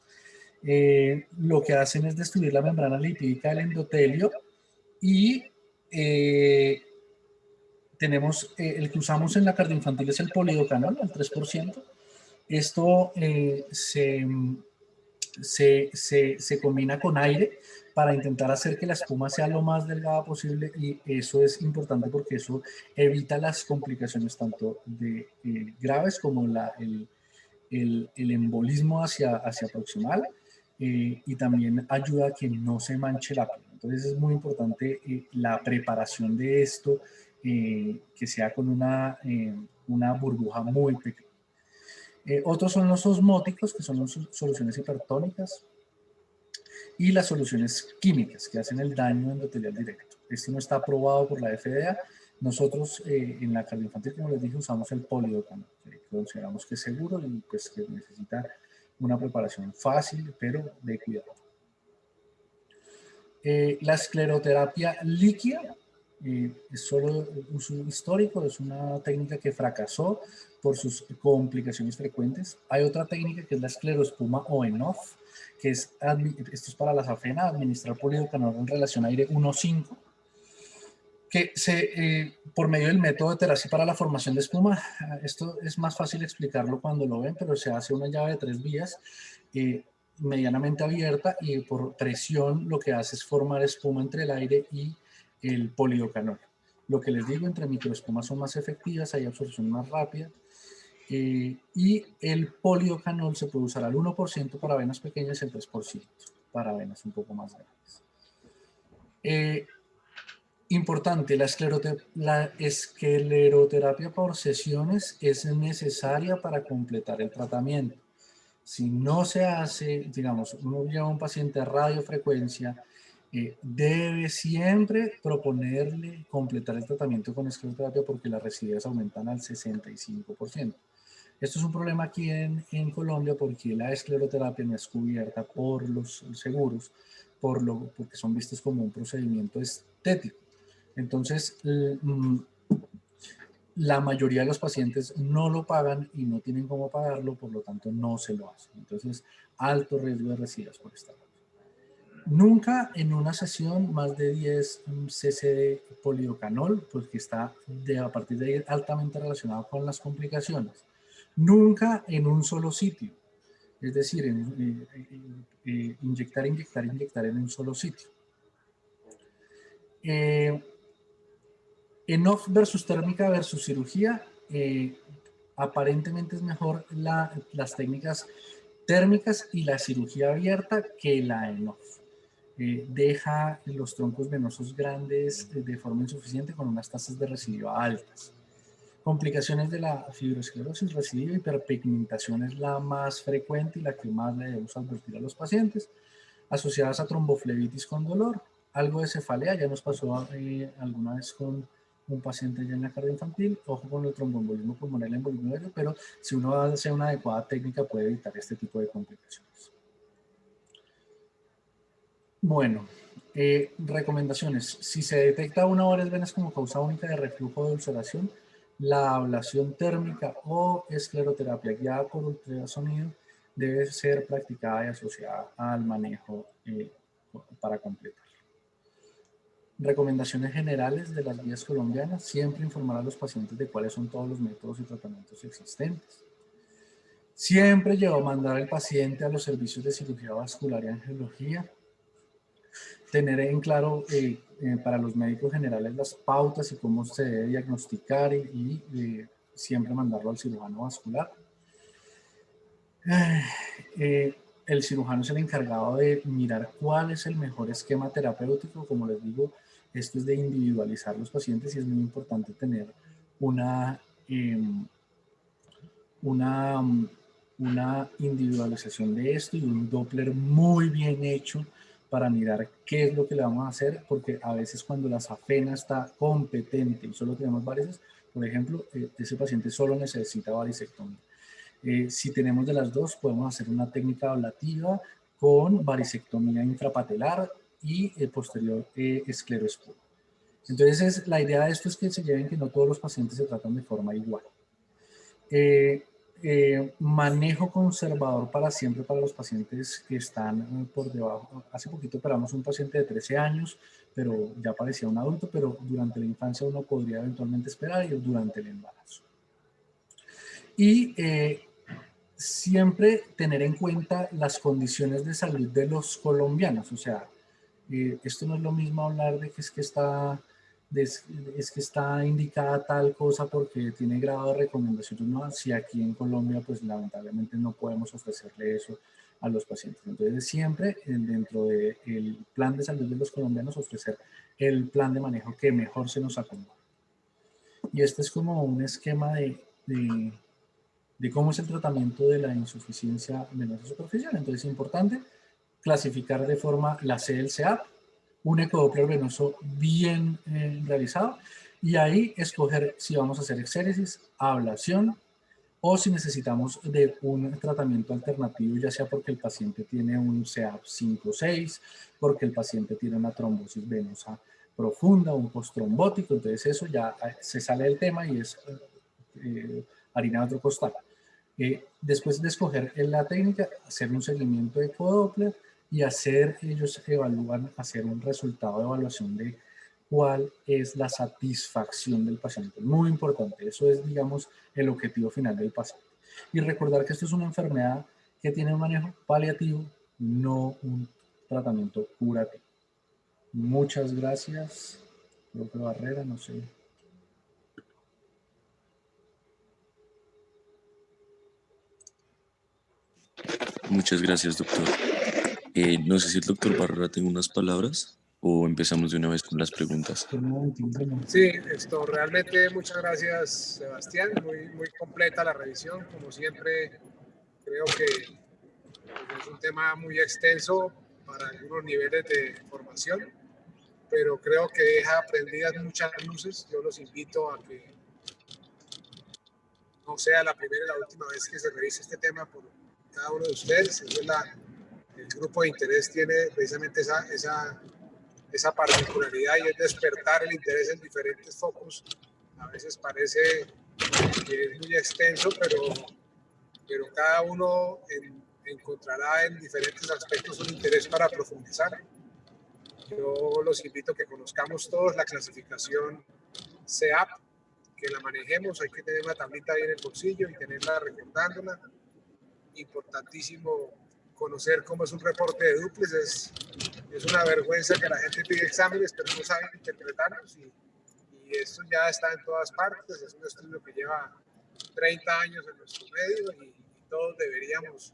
Lo que hacen es destruir la membrana lipídica del endotelio y tenemos el que usamos en la cardioinfantil es el polidocanol, al 3%. Esto se combina con aire para intentar hacer que la espuma sea lo más delgada posible, y eso es importante porque eso evita las complicaciones tanto de graves como el embolismo hacia proximal. y también ayuda a que no se manche la piel. Entonces es muy importante la preparación de esto, que sea con una burbuja muy pequeña. Otros son los osmóticos, que son soluciones hipertónicas, y las soluciones químicas que hacen el daño endotelial directo. Esto no está aprobado por la FDA. Nosotros en la cardioinfantil, como les dije, usamos el polidocanol, que consideramos que es seguro y pues que necesita una preparación fácil, pero de cuidado. La escleroterapia líquida es solo uso histórico, es una técnica que fracasó por sus complicaciones frecuentes. Hay otra técnica que es la escleroespuma o ENOF, que esto es para la safena, administrar polidocanol en relación aire 1,5, que por medio del método de Terracea para la formación de espuma, esto es más fácil explicarlo cuando lo ven, pero se hace una llave de 3 vías medianamente abierta y por presión lo que hace es formar espuma entre el aire y el polidocanol. Lo que les digo, entre microespumas son más efectivas, hay absorción más rápida. Y el polidocanol se puede usar al 1% para venas pequeñas y al 3% para venas un poco más grandes. Importante, la escleroterapia por sesiones es necesaria para completar el tratamiento. Si no se hace, digamos, uno lleva a un paciente a radiofrecuencia, debe siempre proponerle completar el tratamiento con escleroterapia porque las residuos aumentan al 65%. Esto es un problema aquí en Colombia porque la escleroterapia no es cubierta por los seguros, porque son vistos como un procedimiento estético. Entonces, la mayoría de los pacientes no lo pagan y no tienen cómo pagarlo, por lo tanto no se lo hacen. Entonces, alto riesgo de residuos por esta razón. Nunca en una sesión más de 10 cc de polidocanol, porque está a partir de ahí altamente relacionado con las complicaciones. Nunca en un solo sitio, es decir, inyectar en un solo sitio. ENOF versus térmica versus cirugía, aparentemente es mejor las técnicas térmicas y la cirugía abierta que la ENOF. Deja los troncos venosos grandes de forma insuficiente con unas tasas de recidiva altas. Complicaciones de la fibroesclerosis, recidiva, hiperpigmentación es la más frecuente y la que más le debemos advertir a los pacientes, asociadas a tromboflebitis con dolor, algo de cefalea, ya nos pasó alguna vez con un paciente ya en la cardioinfantil, ojo con el tromboembolismo pulmonar y el embolismo aéreo, pero si uno hace una adecuada técnica puede evitar este tipo de complicaciones. Bueno, recomendaciones. Si se detecta una o varias venas como causa única de reflujo o de ulceración, la ablación térmica o escleroterapia guiada por ultrasonido debe ser practicada y asociada al manejo para completar. Recomendaciones generales de las guías colombianas: siempre informar a los pacientes de cuáles son todos los métodos y tratamientos existentes. Siempre mandar al paciente a los servicios de cirugía vascular y angiología. Tener en claro para los médicos generales las pautas y cómo se debe diagnosticar y siempre mandarlo al cirujano vascular. El cirujano es el encargado de mirar cuál es el mejor esquema terapéutico. Como les digo, esto es de individualizar los pacientes y es muy importante tener una individualización de esto y un Doppler muy bien hecho para mirar qué es lo que le vamos a hacer, porque a veces cuando la safena está competente y solo tenemos varices, por ejemplo, ese paciente solo necesita varicectomía. Si tenemos de las dos, podemos hacer una técnica ablativa con varicectomía intrapatelar y posterior escleroespuma. Entonces, la idea de esto es que se lleven que no todos los pacientes se tratan de forma igual. Manejo conservador para siempre para los pacientes que están por debajo. Hace poquito operamos un paciente de 13 años, pero ya parecía un adulto, pero durante la infancia uno podría eventualmente esperar y durante el embarazo. Y siempre tener en cuenta las condiciones de salud de los colombianos. O sea, esto no es lo mismo hablar de que es que está indicada tal cosa porque tiene grado de recomendación, no, si aquí en Colombia pues lamentablemente no podemos ofrecerle eso a los pacientes. Entonces, siempre dentro del plan de salud de los colombianos ofrecer el plan de manejo que mejor se nos acomoda. Y este es como un esquema de cómo es el tratamiento de la insuficiencia venosa superficial. Entonces, es importante clasificar de forma la CLCAP, un ecodoppler venoso bien realizado, y ahí escoger si vamos a hacer exéresis, ablación, o si necesitamos de un tratamiento alternativo, ya sea porque el paciente tiene un CEAP 5 o 6, porque el paciente tiene una trombosis venosa profunda, un postrombótico. Entonces eso ya se sale del tema y es harina de otro costal. Después de escoger la técnica, hacer un seguimiento de ecodoppler y ellos evalúan, hacer un resultado de evaluación de cuál es la satisfacción del paciente. Muy importante, eso es, digamos, el objetivo final del paciente. Y recordar que esto es una enfermedad que tiene un manejo paliativo, no un tratamiento curativo. Muchas gracias. Creo que Barrera, no sé. Muchas gracias, doctor. No sé si el doctor Barrera tiene unas palabras o empezamos de una vez con las preguntas. Sí, realmente muchas gracias, Sebastián. Muy completa la revisión. Como siempre, creo que es un tema muy extenso para algunos niveles de formación, pero creo que deja prendidas muchas luces. Yo los invito a que no sea la primera y la última vez que se revise este tema por cada uno de ustedes. El grupo de interés tiene precisamente esa particularidad y es despertar el interés en diferentes focos. A veces parece que es muy extenso, pero cada uno encontrará en diferentes aspectos un interés para profundizar. Yo los invito a que conozcamos todos la clasificación CEAP, que la manejemos. Hay que tener una tablita ahí en el bolsillo y tenerla recordándola. Importantísimo conocer cómo es un reporte de duples. Es una vergüenza que la gente pide exámenes, pero no saben interpretarlos, y esto ya está en todas partes. Es un estudio que lleva 30 años en nuestro medio y todos deberíamos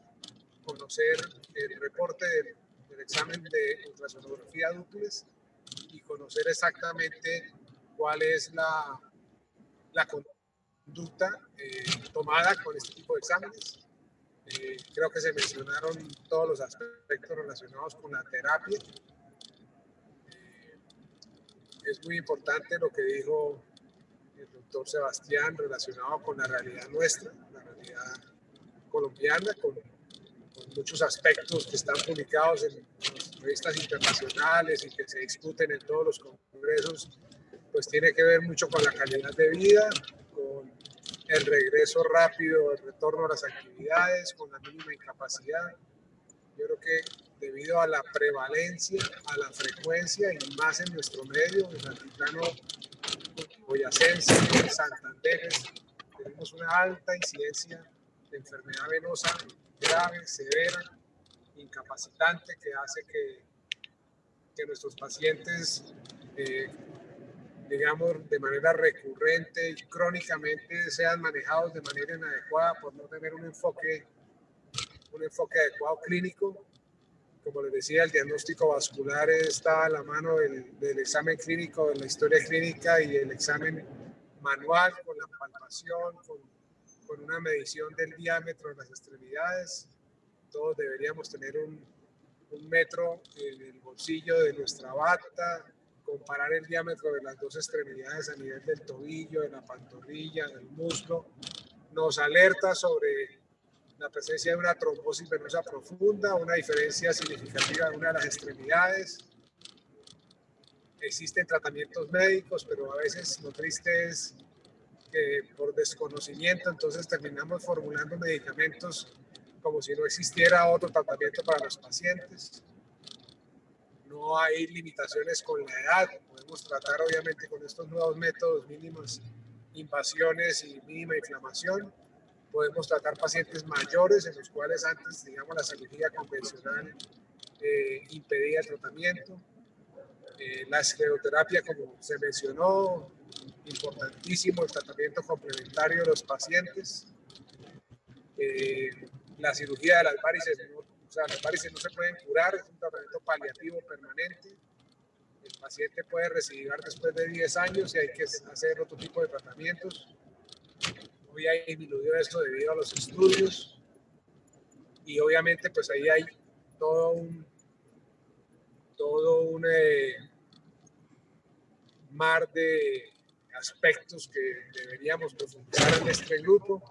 conocer el reporte del examen de ultrasonografía duples y conocer exactamente cuál es la conducta tomada con este tipo de exámenes. Creo que se mencionaron todos los aspectos relacionados con la terapia. Es muy importante lo que dijo el doctor Sebastián relacionado con la realidad nuestra, la realidad colombiana, con muchos aspectos que están publicados en las revistas internacionales y que se discuten en todos los congresos. Pues tiene que ver mucho con la calidad de vida, con el regreso rápido, el retorno a las actividades, con la mínima incapacidad. Yo creo que debido a la prevalencia, a la frecuencia y más en nuestro medio, en Altiplano boyacense, en Santander, tenemos una alta incidencia de enfermedad venosa grave, severa, incapacitante, que hace que nuestros pacientes digamos, de manera recurrente y crónicamente sean manejados de manera inadecuada por no tener un enfoque adecuado clínico. Como les decía, el diagnóstico vascular está a la mano del examen clínico, de la historia clínica y el examen manual con la palpación, con una medición del diámetro de las extremidades. Todos deberíamos tener un metro en el bolsillo de nuestra bata, comparar el diámetro de las dos extremidades a nivel del tobillo, de la pantorrilla, del muslo. Nos alerta sobre la presencia de una trombosis venosa profunda, una diferencia significativa de una de las extremidades. Existen tratamientos médicos, pero a veces lo triste es que por desconocimiento entonces terminamos formulando medicamentos como si no existiera otro tratamiento para los pacientes. No hay limitaciones con la edad. Podemos tratar obviamente con estos nuevos métodos mínimas invasiones y mínima inflamación. Podemos tratar pacientes mayores en los cuales antes, digamos, la cirugía convencional impedía el tratamiento. La escleroterapia, como se mencionó, importantísimo el tratamiento complementario de los pacientes. La cirugía de las varices O sea, las varices no se pueden curar, es un tratamiento paliativo permanente. El paciente puede recidir después de 10 años y hay que hacer otro tipo de tratamientos. Hoy ha disminuido esto debido a los estudios y obviamente pues ahí hay todo un mar de aspectos que deberíamos profundizar en este grupo.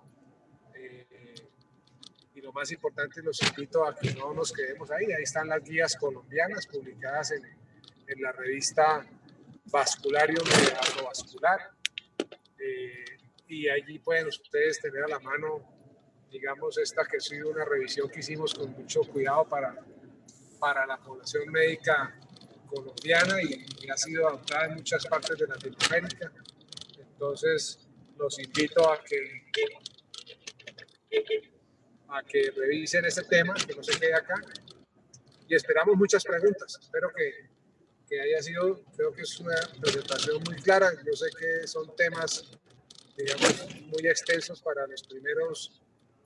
Y lo más importante, los invito a que no nos quedemos ahí. Ahí están las guías colombianas publicadas en la revista Vascularium de Cardiovascular. Y allí pueden ustedes tener a la mano, digamos, esta que ha sido una revisión que hicimos con mucho cuidado para la población médica colombiana y ha sido adoptada en muchas partes de Latinoamérica. Entonces, los invito a que revisen este tema, que no se quede acá, y esperamos muchas preguntas. Espero que haya sido, creo que es una presentación muy clara. Yo sé que son temas, digamos, muy extensos para los primeros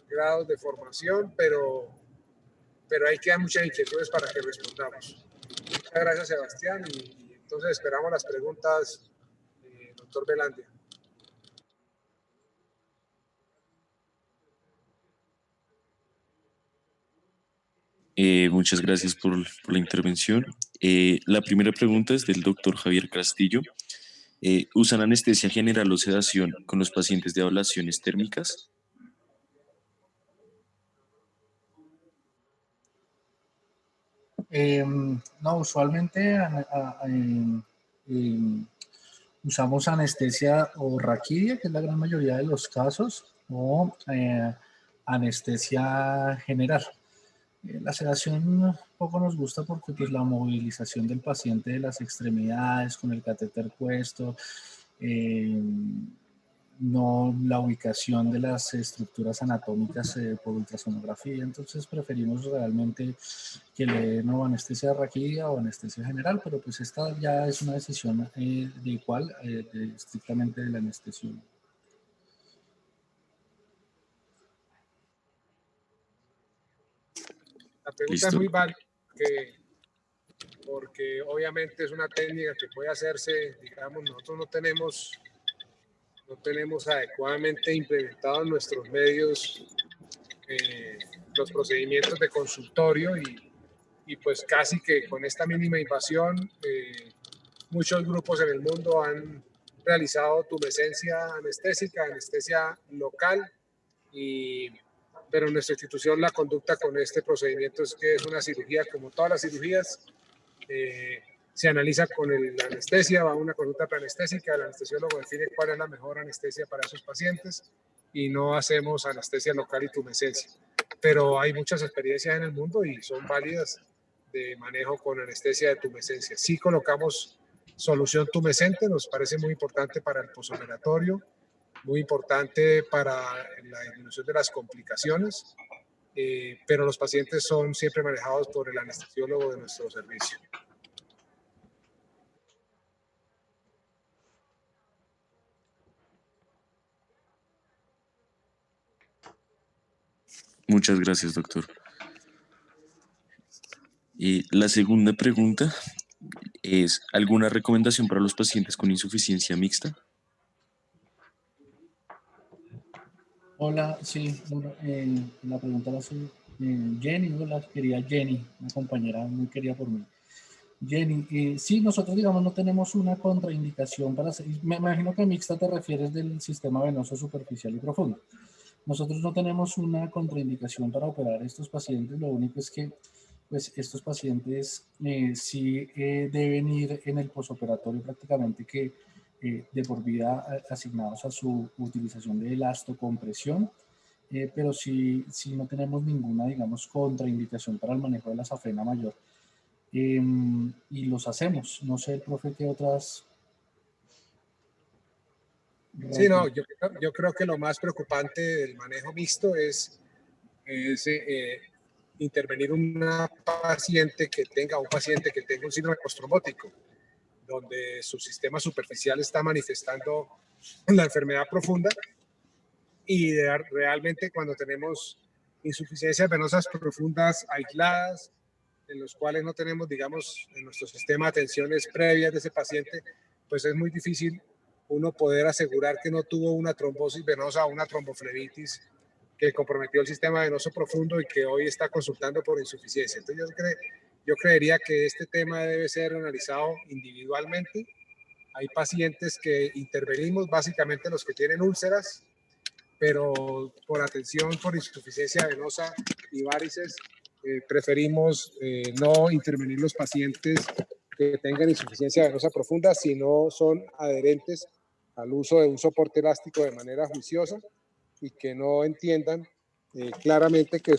grados de formación, pero ahí quedan muchas inquietudes para que respondamos. Muchas gracias, Sebastián, y entonces esperamos las preguntas, doctor Velandia. Muchas gracias por la intervención. La primera pregunta es del doctor Javier Castillo. ¿Usan anestesia general o sedación con los pacientes de ablaciones térmicas? No, usualmente usamos anestesia o raquidia, que es la gran mayoría de los casos, o anestesia general. La sedación poco nos gusta porque pues, la movilización del paciente de las extremidades con el catéter puesto, no la ubicación de las estructuras anatómicas por ultrasonografía. Entonces preferimos realmente que le den o anestesia raquídea o anestesia general, pero pues esta ya es una decisión de igual, estrictamente del anestesiólogo. La pregunta Listo. es muy válida porque obviamente es una técnica que puede hacerse, digamos, nosotros no tenemos adecuadamente implementado en nuestros medios los procedimientos de consultorio y pues casi que con esta mínima invasión muchos grupos en el mundo han realizado tumescencia anestésica, anestesia local, pero en nuestra institución la conducta con este procedimiento es que es una cirugía, como todas las cirugías, se analiza con la anestesia, va a una conducta preanestésica, el anestesiólogo define cuál es la mejor anestesia para esos pacientes y no hacemos anestesia local y tumescencia. Pero hay muchas experiencias en el mundo y son válidas de manejo con anestesia de tumescencia. Sí colocamos solución tumescente, nos parece muy importante para el posoperatorio, muy importante para la disminución de las complicaciones, pero los pacientes son siempre manejados por el anestesiólogo de nuestro servicio. Muchas gracias, doctor. Y la segunda pregunta es, ¿alguna recomendación para los pacientes con insuficiencia mixta? Hola, sí, bueno, la pregunta la hace Jenny, hola, querida Jenny, una compañera muy querida por mí. Jenny, sí, nosotros digamos no tenemos una contraindicación para hacer, me imagino que mixta te refieres del sistema venoso superficial y profundo. Nosotros no tenemos una contraindicación para operar a estos pacientes, lo único es que pues, estos pacientes sí deben ir en el posoperatorio prácticamente que de por vida asignados a su utilización de elastocompresión, pero sí no tenemos ninguna, digamos, contraindicación para el manejo de la safena mayor. Y los hacemos. No sé, el profe, qué otras... Sí, no, yo creo que lo más preocupante del manejo mixto es intervenir un paciente que tenga un síndrome postrombótico, donde su sistema superficial está manifestando la enfermedad profunda y realmente cuando tenemos insuficiencias venosas profundas aisladas, en los cuales no tenemos, digamos, en nuestro sistema atenciones previas de ese paciente, pues es muy difícil uno poder asegurar que no tuvo una trombosis venosa o una tromboflebitis que comprometió el sistema venoso profundo y que hoy está consultando por insuficiencia. Entonces yo creería que este tema debe ser analizado individualmente. Hay pacientes que intervenimos, básicamente los que tienen úlceras, pero por atención por insuficiencia venosa y varices, preferimos no intervenir los pacientes que tengan insuficiencia venosa profunda si no son adherentes al uso de un soporte elástico de manera juiciosa y que no entiendan claramente que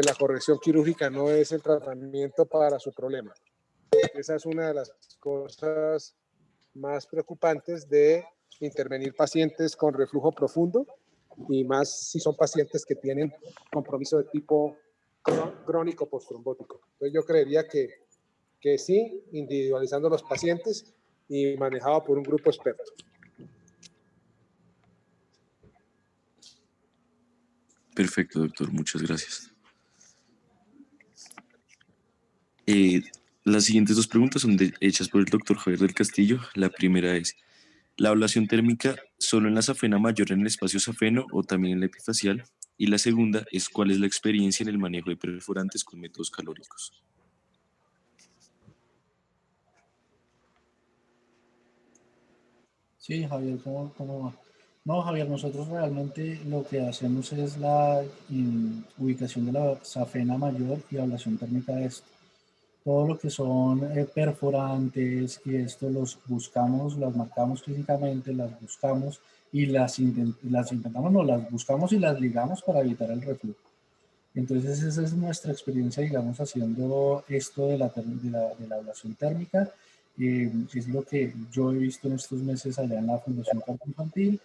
la corrección quirúrgica no es el tratamiento para su problema. Esa es una de las cosas más preocupantes de intervenir pacientes con reflujo profundo y más si son pacientes que tienen compromiso de tipo crónico postrombótico. Entonces yo creería que sí, individualizando los pacientes y manejado por un grupo experto. Perfecto, doctor, muchas gracias. Las siguientes dos preguntas son hechas por el doctor Javier del Castillo. La primera es, ¿la ablación térmica solo en la safena mayor en el espacio safeno o también en la epifacial? Y la segunda es, ¿cuál es la experiencia en el manejo de perforantes con métodos calóricos? Sí, Javier, ¿cómo va? No, Javier, nosotros realmente lo que hacemos es la ubicación de la safena mayor y ablación térmica de esto. Todo lo que son perforantes y esto los buscamos, las marcamos clínicamente, las buscamos y las intentamos, no, las buscamos y las ligamos para evitar el reflujo. Entonces esa es nuestra experiencia, digamos, haciendo esto de la ablación térmica. Es lo que yo he visto en estos meses allá en la Fundación Parto Infantil.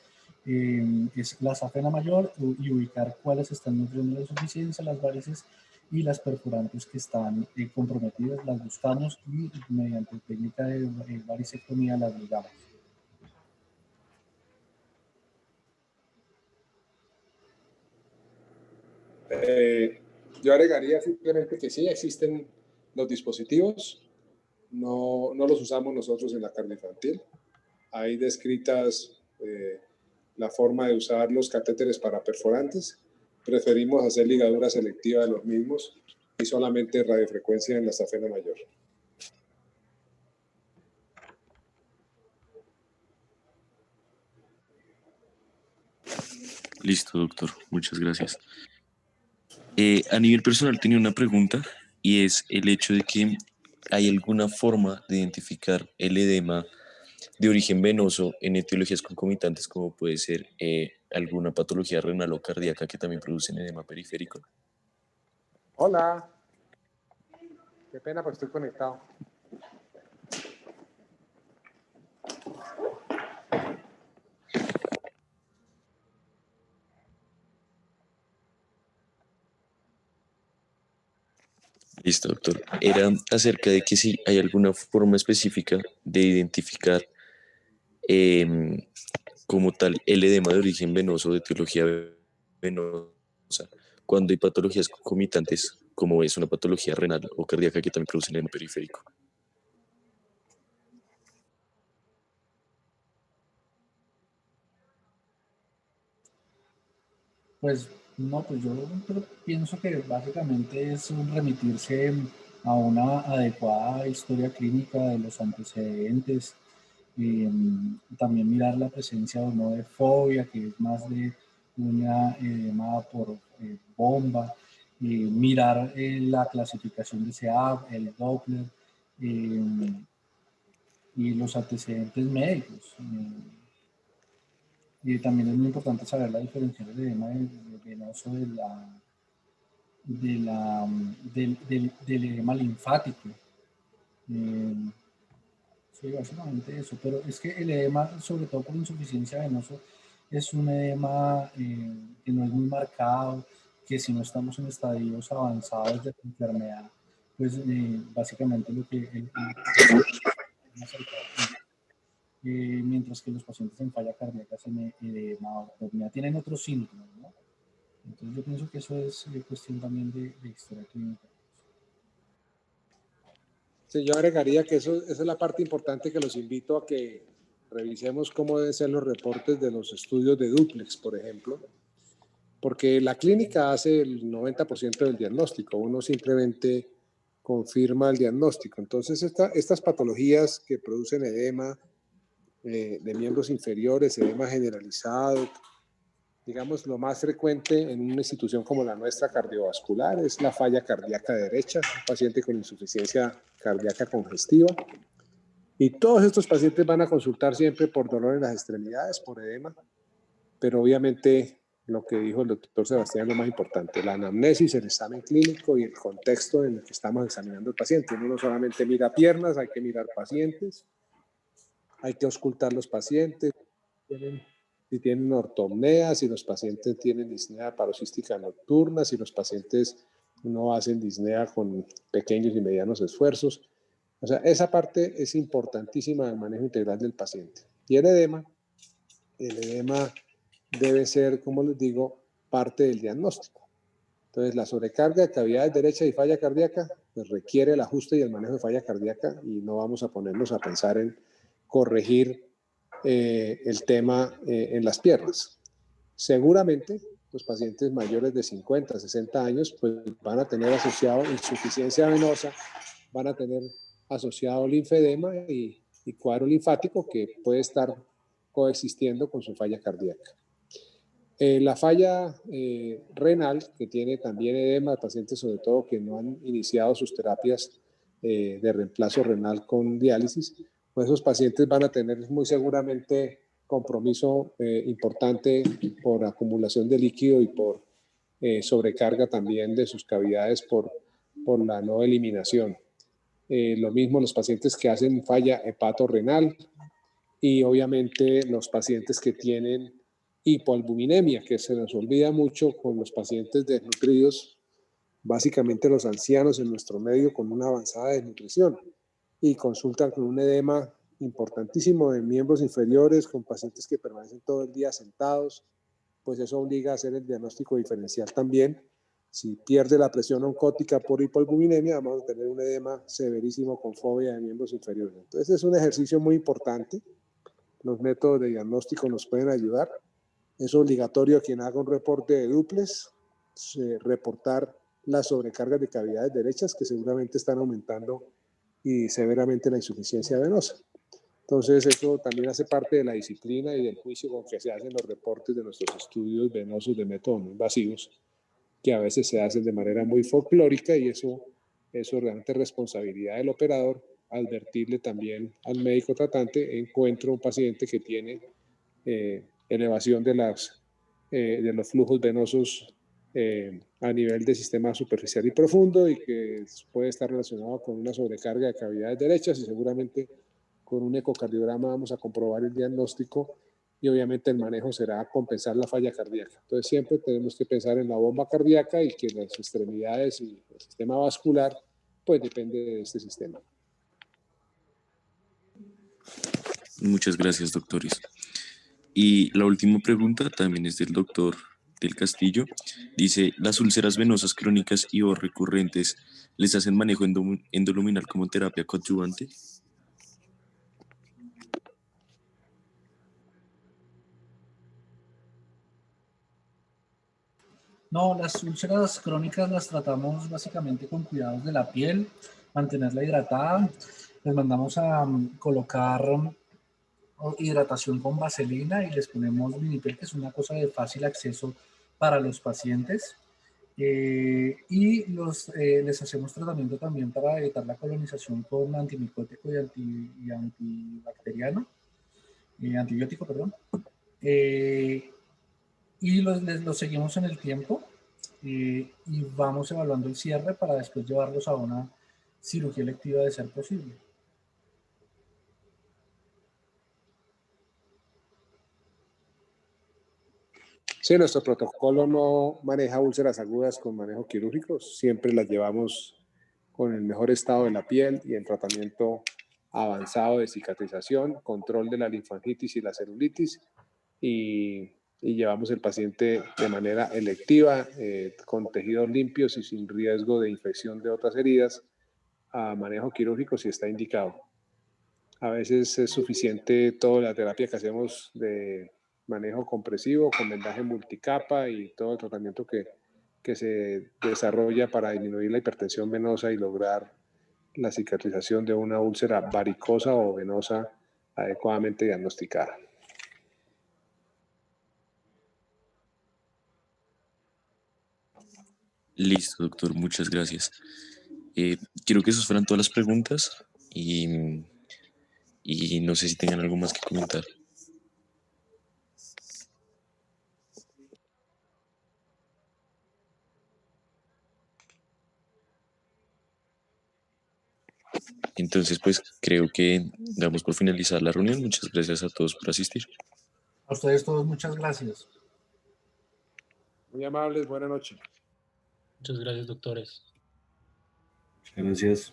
Es la safena mayor y ubicar cuáles están nutriendo la insuficiencia, las varices y las perforantes que están comprometidas, las buscamos y mediante técnica de varicectomía las ligamos. Yo agregaría simplemente que sí, existen los dispositivos, no los usamos nosotros en la carne infantil. Hay descritas la forma de usar los catéteres para perforantes. Preferimos hacer ligadura selectiva de los mismos y solamente radiofrecuencia en la safena mayor. Listo, doctor, muchas gracias. A nivel personal tenía una pregunta y es el hecho de que hay alguna forma de identificar el edema de origen venoso en etiologías concomitantes como puede ser alguna patología renal o cardíaca que también producen edema periférico. Hola. Qué pena, pues estoy conectado. Listo, doctor. Era acerca de que si hay alguna forma específica de identificar em, como tal el edema de origen venoso de etiología venosa cuando hay patologías concomitantes como es una patología renal o cardíaca que también producen edema periférico. Pues no, pues yo pienso que básicamente es remitirse a una adecuada historia clínica de los antecedentes, también mirar la presencia o no de fobia, que es más de una edema por bomba, mirar la clasificación de SEAB, el Doppler y los antecedentes médicos. Y también es muy importante saber la diferencia del edema venoso del edema linfático. Eh, sí, básicamente eso. Pero es que el edema, sobre todo por insuficiencia venosa, es un edema que no es muy marcado, que si no estamos en estadios avanzados de la enfermedad, pues básicamente lo que mientras que los pacientes en falla cardíaca en edema o ortopnea tienen otros síntomas, ¿no? Entonces yo pienso que eso es cuestión también de historia clínica. Sí, yo agregaría que esa es la parte importante que los invito a que revisemos cómo deben ser los reportes de los estudios de dúplex, por ejemplo, porque la clínica hace el 90% del diagnóstico, uno simplemente confirma el diagnóstico. Entonces, estas patologías que producen edema de miembros inferiores, edema generalizado, digamos, lo más frecuente en una institución como la nuestra cardiovascular es la falla cardíaca derecha, un paciente con insuficiencia cardíaca congestiva. Y todos estos pacientes van a consultar siempre por dolor en las extremidades, por edema, pero obviamente lo que dijo el doctor Sebastián es lo más importante, la anamnesis, el examen clínico y el contexto en el que estamos examinando al paciente. Uno no solamente mira piernas, hay que mirar pacientes, hay que auscultar los pacientes, si tienen ortopnea, si los pacientes tienen disnea paroxística nocturna, si los pacientes no hacen disnea con pequeños y medianos esfuerzos. O sea, esa parte es importantísima del manejo integral del paciente. Y el edema debe ser, como les digo, parte del diagnóstico. Entonces, la sobrecarga de cavidades derechas y falla cardíaca pues requiere el ajuste y el manejo de falla cardíaca y no vamos a ponernos a pensar en corregir el tema en las piernas. Seguramente los pacientes mayores de 50, 60 años pues van a tener asociado insuficiencia venosa, van a tener asociado linfedema y cuadro linfático que puede estar coexistiendo con su falla cardíaca. La falla renal, que tiene también edema, pacientes sobre todo que no han iniciado sus terapias de reemplazo renal con diálisis, pues esos pacientes van a tener muy seguramente compromiso importante por acumulación de líquido y por sobrecarga también de sus cavidades por la no eliminación. Lo mismo los pacientes que hacen falla hepatorrenal y obviamente los pacientes que tienen hipoalbuminemia, que se nos olvida mucho con los pacientes desnutridos, básicamente los ancianos en nuestro medio con una avanzada desnutrición y consultan con un edema importantísimo de miembros inferiores, con pacientes que permanecen todo el día sentados, pues eso obliga a hacer el diagnóstico diferencial también. Si pierde la presión oncótica por hipoalbuminemia, vamos a tener un edema severísimo con fobia de miembros inferiores. Entonces es un ejercicio muy importante. Los métodos de diagnóstico nos pueden ayudar. Es obligatorio a quien haga un reporte de duples reportar las sobrecargas de cavidades derechas que seguramente están aumentando y severamente la insuficiencia venosa. Entonces eso también hace parte de la disciplina y del juicio con que se hacen los reportes de nuestros estudios venosos de métodos no invasivos, que a veces se hacen de manera muy folclórica y eso realmente es responsabilidad del operador advertirle también al médico tratante, encuentro un paciente que tiene elevación de los flujos venosos a nivel de sistema superficial y profundo y que puede estar relacionado con una sobrecarga de cavidades derechas y seguramente con un ecocardiograma vamos a comprobar el diagnóstico y obviamente el manejo será compensar la falla cardíaca. Entonces siempre tenemos que pensar en la bomba cardíaca y que las extremidades y el sistema vascular pues depende de este sistema. Muchas gracias, doctores. Y la última pregunta también es del doctor del Castillo. Dice, ¿las úlceras venosas crónicas y o recurrentes les hacen manejo endoluminal como terapia coadyuvante? No, las úlceras crónicas las tratamos básicamente con cuidados de la piel, mantenerla hidratada. Les mandamos a colocar hidratación con vaselina y les ponemos Minipel, que es una cosa de fácil acceso para los pacientes. Les hacemos tratamiento también para evitar la colonización con antimicótico y antibacteriano, antibiótico, perdón. Los seguimos en el tiempo y vamos evaluando el cierre para después llevarlos a una cirugía electiva de ser posible. Sí, nuestro protocolo no maneja úlceras agudas con manejo quirúrgico, siempre las llevamos con el mejor estado de la piel y en tratamiento avanzado de cicatrización, control de la linfangitis y la celulitis y y llevamos el paciente de manera electiva, con tejidos limpios y sin riesgo de infección de otras heridas, a manejo quirúrgico si está indicado. A veces es suficiente toda la terapia que hacemos de manejo compresivo con vendaje multicapa y todo el tratamiento que se desarrolla para disminuir la hipertensión venosa y lograr la cicatrización de una úlcera varicosa o venosa adecuadamente diagnosticada. Listo, doctor, muchas gracias. Quiero que esas fueran todas las preguntas y no sé si tengan algo más que comentar. Entonces, pues creo que damos por finalizar la reunión. Muchas gracias a todos por asistir. A ustedes todos, muchas gracias. Muy amables, buenas noches. Muchas gracias, doctores. Muchas gracias.